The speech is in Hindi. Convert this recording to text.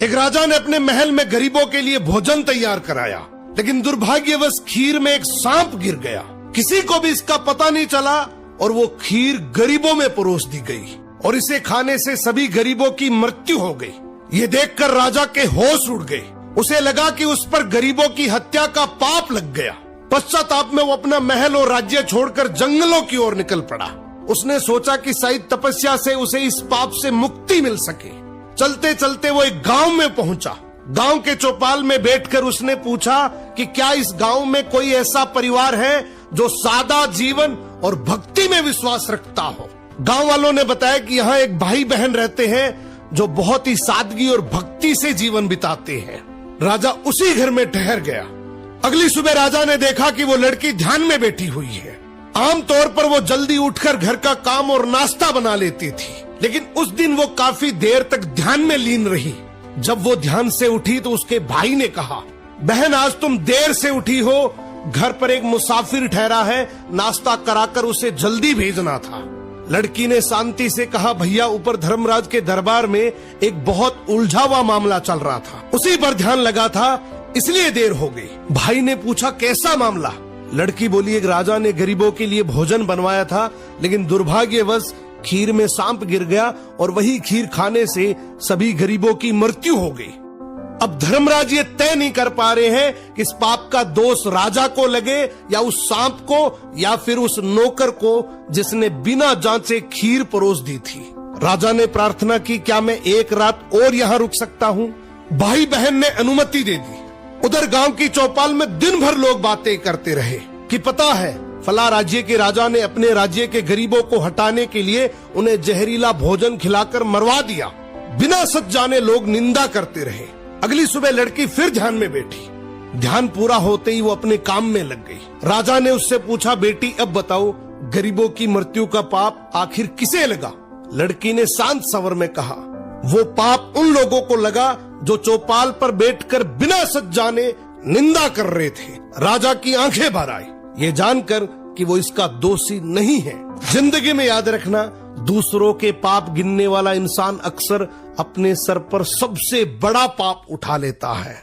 एक राजा ने अपने महल में गरीबों के लिए भोजन तैयार कराया, लेकिन दुर्भाग्यवश खीर में एक सांप गिर गया। किसी को भी इसका पता नहीं चला और वो खीर गरीबों में परोस दी गई और इसे खाने से सभी गरीबों की मृत्यु हो गई। ये देखकर राजा के होश उड़ गए। उसे लगा कि उस पर गरीबों की हत्या का पाप लग गया। पश्चाताप में वो अपना महल और राज्य छोड़कर जंगलों की ओर निकल पड़ा। उसने सोचा कि शायद तपस्या से उसे इस पाप से मुक्ति मिल सके। चलते चलते वो एक गांव में पहुंचा। गांव के चौपाल में बैठकर उसने पूछा कि क्या इस गांव में कोई ऐसा परिवार है जो सादा जीवन और भक्ति में विश्वास रखता हो। गांव वालों ने बताया कि यहाँ एक भाई बहन रहते हैं जो बहुत ही सादगी और भक्ति से जीवन बिताते हैं। राजा उसी घर में ठहर गया। अगली सुबह राजा ने देखा कि वो लड़की ध्यान में बैठी हुई है। आमतौर पर वो जल्दी उठकर घर का काम और नाश्ता बना लेती थी, लेकिन उस दिन वो काफी देर तक ध्यान में लीन रही। जब वो ध्यान से उठी तो उसके भाई ने कहा, बहन आज तुम देर से उठी हो, घर पर एक मुसाफिर ठहरा है, नाश्ता कराकर उसे जल्दी भेजना था। लड़की ने शांति से कहा, भैया ऊपर धर्मराज के दरबार में एक बहुत उलझा हुआ मामला चल रहा था, उसी पर ध्यान लगा था, इसलिए देर हो गई। भाई ने पूछा, कैसा मामला? लड़की बोली, एक राजा ने गरीबों के लिए भोजन बनवाया था, लेकिन दुर्भाग्यवश खीर में सांप गिर गया और वही खीर खाने से सभी गरीबों की मृत्यु हो गई। अब धर्मराज ये तय नहीं कर पा रहे हैं कि इस पाप का दोष राजा को लगे या उस सांप को या फिर उस नौकर को जिसने बिना जांचे खीर परोस दी थी। राजा ने प्रार्थना की, क्या मैं एक रात और यहाँ रुक सकता हूँ? भाई बहन ने अनुमति दे दी। उधर गांव की चौपाल में दिन भर लोग बातें करते रहे कि पता है फला राज्य के राजा ने अपने राज्य के गरीबों को हटाने के लिए उन्हें जहरीला भोजन खिलाकर मरवा दिया। बिना सच जाने लोग निंदा करते रहे। अगली सुबह लड़की फिर ध्यान में बैठी। ध्यान पूरा होते ही वो अपने काम में लग गई। राजा ने उससे पूछा, बेटी अब बताओ गरीबों की मृत्यु का पाप आखिर किसे लगा? लड़की ने शांत स्वर में कहा, वो पाप उन लोगों को लगा जो चौपाल पर बैठकर बिना सच जाने निंदा कर रहे थे। राजा की आंखें भर आई, ये जानकर कि वो इसका दोषी नहीं है। जिंदगी में याद रखना, दूसरों के पाप गिनने वाला इंसान अक्सर अपने सर पर सबसे बड़ा पाप उठा लेता है।